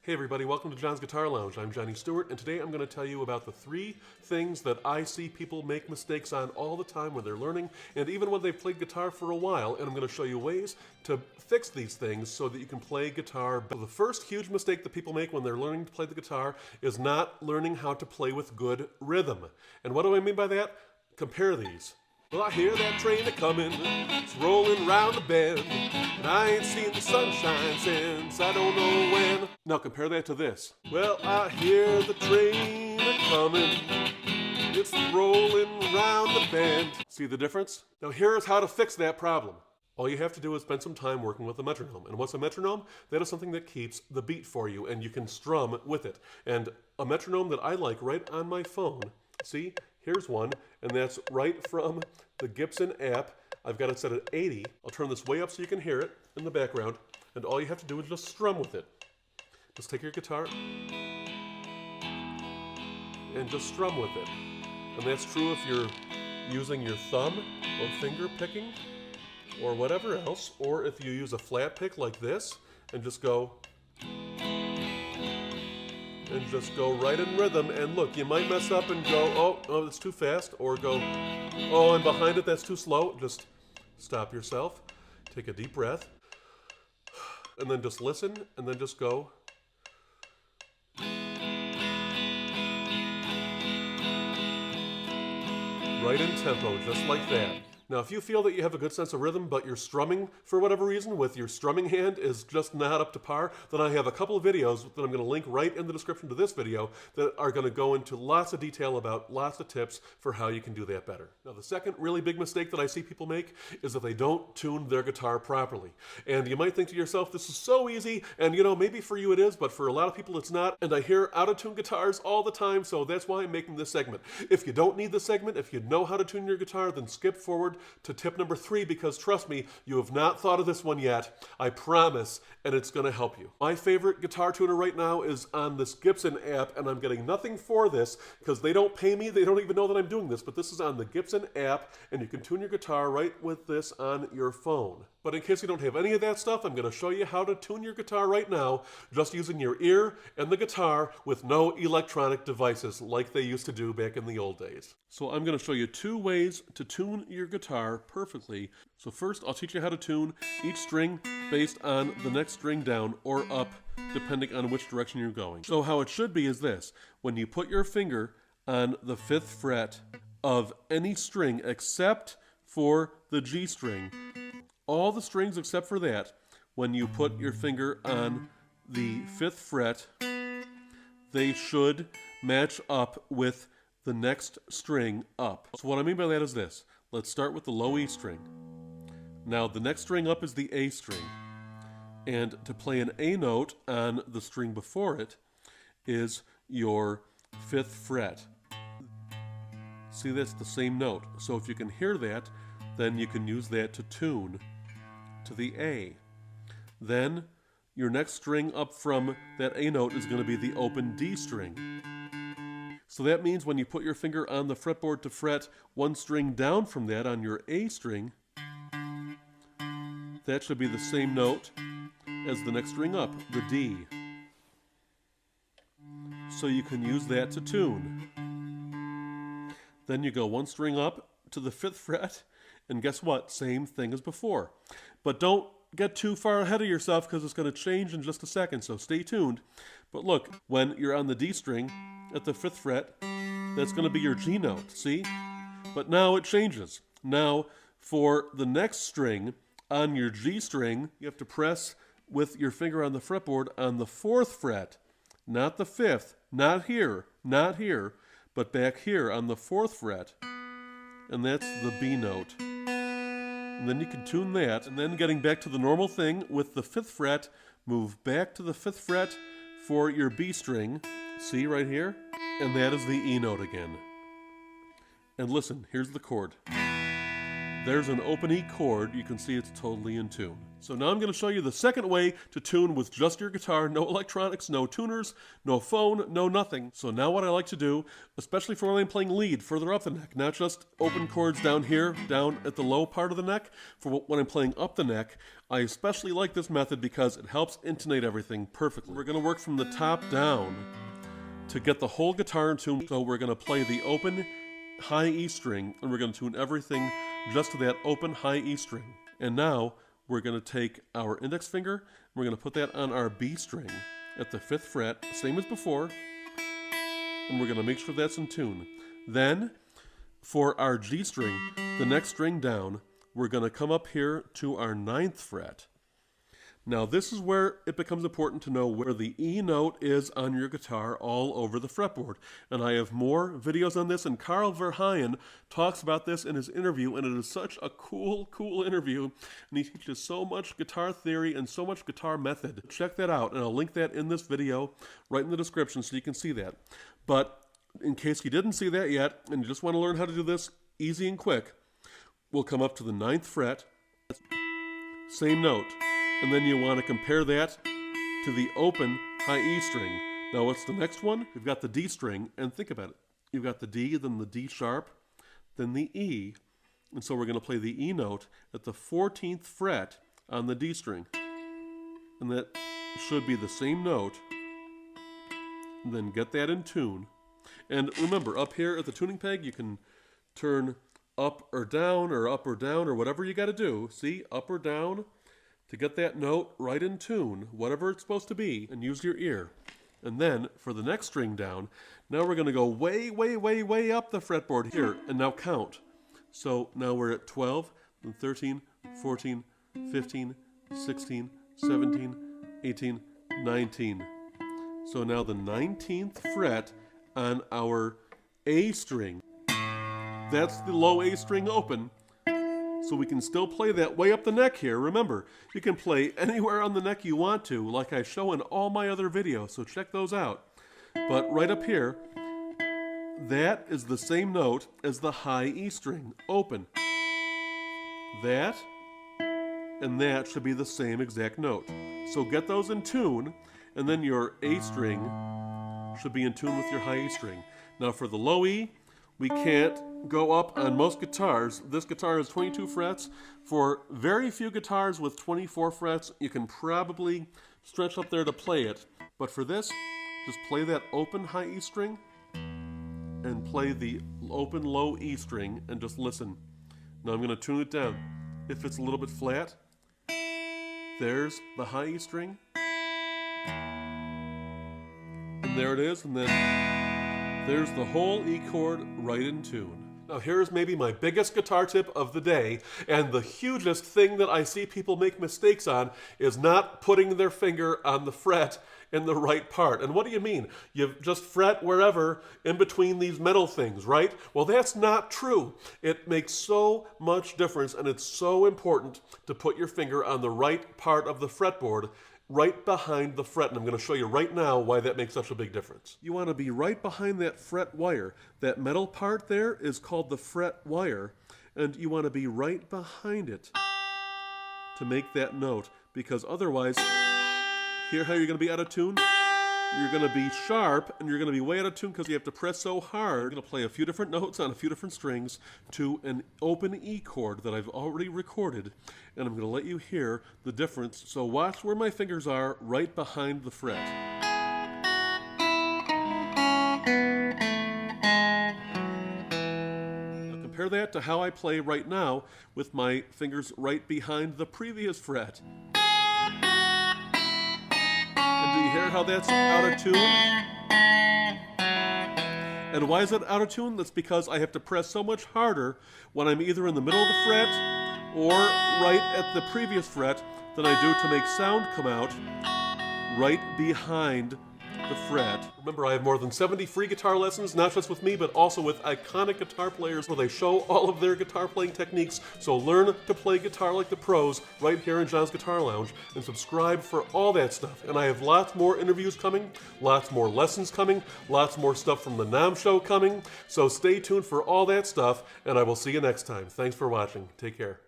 Hey everybody, welcome to John's Guitar Lounge. I'm Johnny Stuart, and today I'm going to tell you about the 3 things that I see people make mistakes on all the time when they're learning, and even when they've played guitar for a while, and I'm going to show you ways to fix these things so that you can play guitar better. The first huge mistake that people make when they're learning to play the guitar is not learning how to play with good rhythm. And what do I mean by that? Compare these. Well, I hear that train a-comin', it's rolling round the bend, and I ain't seen the sunshine since I don't know when. Now compare that to this. Well, I hear the train a-comin', it's rolling round the bend. See the difference? Now here's how to fix that problem. All you have to do is spend some time working with a metronome. And what's a metronome? That is something that keeps the beat for you, and you can strum with it. And a metronome that I like right on my phone, see? Here's one, and that's right from the Gibson app. I've got it set at 80. I'll turn this way up so you can hear it in the background, and all you have to do is just strum with it. Just take your guitar and just strum with it. And that's true if you're using your thumb or finger picking or whatever else, or if you use a flat pick like this and just go right in rhythm. And look, you might mess up and go, oh, that's too fast, or go, oh, I'm behind it, that's too slow. Just stop yourself, take a deep breath, and then just listen, and then just go. Right in tempo, just like that. Now, if you feel that you have a good sense of rhythm, but your strumming, for whatever reason, with your strumming hand is just not up to par, then I have a couple of videos that I'm going to link right in the description to this video that are going to go into lots of detail about lots of tips for how you can do that better. Now, the second really big mistake that I see people make is that they don't tune their guitar properly. And you might think to yourself, this is so easy, and you know, maybe for you it is, but for a lot of people it's not. And I hear out-of-tune guitars all the time, so that's why I'm making this segment. If you don't need this segment, if you know how to tune your guitar, then skip forward to tip number 3, because trust me, you have not thought of this one yet. I promise, and it's going to help you. My favorite guitar tuner right now is on this Gibson app, and I'm getting nothing for this because they don't pay me. They don't even know that I'm doing this, but this is on the Gibson app, and you can tune your guitar right with this on your phone. But in case you don't have any of that stuff, I'm going to show you how to tune your guitar right now, just using your ear and the guitar with no electronic devices like they used to do back in the old days. So I'm going to show you 2 ways to tune your guitar perfectly. So first, I'll teach you how to tune each string based on the next string down or up, depending on which direction you're going. So how it should be is this. When you put your finger on the 5th fret of any string except for the G string, all the strings except for that, when you put your finger on the 5th fret, they should match up with the next string up. So what I mean by that is this. Let's start with the low E string. Now the next string up is the A string. And to play an A note on the string before it is your 5th fret. See, that's the same note. So if you can hear that, then you can use that to tune to the A. Then your next string up from that A note is going to be the open D string. So that means when you put your finger on the fretboard to fret 1 string down from that on your A string, that should be the same note as the next string up, the D. So you can use that to tune. Then you go 1 string up to the 5th fret, and guess what? Same thing as before. But don't get too far ahead of yourself because it's going to change in just a second, so stay tuned. But look, when you're on the D string at the 5th fret, that's going to be your G note, see? But now it changes. Now, for the next string on your G string, you have to press with your finger on the fretboard on the 4th fret, not the 5th, not here, but back here on the 4th fret. And that's the B note. And then you can tune that, and then getting back to the normal thing with the 5th fret, move back to the 5th fret for your B string, see right here? And that is the E note again. And listen, here's the chord. There's an open E chord, you can see it's totally in tune. So now I'm going to show you the second way to tune with just your guitar. No electronics, no tuners, no phone, no nothing. So now what I like to do, especially for when I'm playing lead further up the neck, not just open chords down here, down at the low part of the neck, for when I'm playing up the neck, I especially like this method because it helps intonate everything perfectly. We're going to work from the top down to get the whole guitar in tune. So we're going to play the open high E string, and we're going to tune everything just to that open high E string. And now we're going to take our index finger, and we're going to put that on our B string at the 5th fret, same as before, and we're going to make sure that's in tune. Then, for our G string, the next string down, we're going to come up here to our 9th fret. Now this is where it becomes important to know where the E note is on your guitar all over the fretboard. And I have more videos on this, and Carl Verheyen talks about this in his interview, and it is such a cool interview. And he teaches so much guitar theory and so much guitar method. Check that out, and I'll link that in this video right in the description so you can see that. But in case you didn't see that yet, and you just want to learn how to do this easy and quick, we'll come up to the 9th fret, same note. And then you want to compare that to the open high E string. Now what's the next one? We've got the D string, and think about it. You've got the D, then the D sharp, then the E. And so we're going to play the E note at the 14th fret on the D string. And that should be the same note. And then get that in tune. And remember, up here at the tuning peg, you can turn up or down, or whatever you got to do. See, up or down, to get that note right in tune, whatever it's supposed to be, and use your ear. And then, for the next string down, now we're going to go way up the fretboard here, and now count. So now we're at 12, then 13, 14, 15, 16, 17, 18, 19. So now the 19th fret on our A string. That's the low A string open. So we can still play that way up the neck here. Remember, you can play anywhere on the neck you want to, like I show in all my other videos, so check those out. But right up here, that is the same note as the high E string, open. That and that should be the same exact note. So get those in tune, and then your A string should be in tune with your high E string. Now for the low E, we can't go up on most guitars. This guitar has 22 frets. For very few guitars with 24 frets, you can probably stretch up there to play it. But for this, just play that open high E string and play the open low E string and just listen. Now I'm going to tune it down. If it's a little bit flat, there's the high E string. And there it is, and then there's the whole E chord right in tune. Now here's maybe my biggest guitar tip of the day, and the hugest thing that I see people make mistakes on is not putting their finger on the fret in the right part. And what do you mean? You just fret wherever in between these metal things, right? Well, that's not true. It makes so much difference, and it's so important to put your finger on the right part of the fretboard, right behind the fret, and I'm going to show you right now why that makes such a big difference. You want to be right behind that fret wire. That metal part there is called the fret wire, and you want to be right behind it to make that note, because otherwise, hear how you're going to be out of tune? You're going to be sharp, and you're going to be way out of tune because you have to press so hard. You're going to play a few different notes on a few different strings to an open E chord that I've already recorded, and I'm going to let you hear the difference. So watch where my fingers are right behind the fret. Now compare that to how I play right now with my fingers right behind the previous fret. Do you hear how that's out of tune? And why is it out of tune? That's because I have to press so much harder when I'm either in the middle of the fret or right at the previous fret than I do to make sound come out right behind the fret. Remember, I have more than 70 free guitar lessons, not just with me, but also with iconic guitar players where they show all of their guitar playing techniques. So learn to play guitar like the pros right here in John's Guitar Lounge, and subscribe for all that stuff. And I have lots more interviews coming, lots more lessons coming, lots more stuff from the NAMM show coming. So stay tuned for all that stuff, and I will see you next time. Thanks for watching. Take care.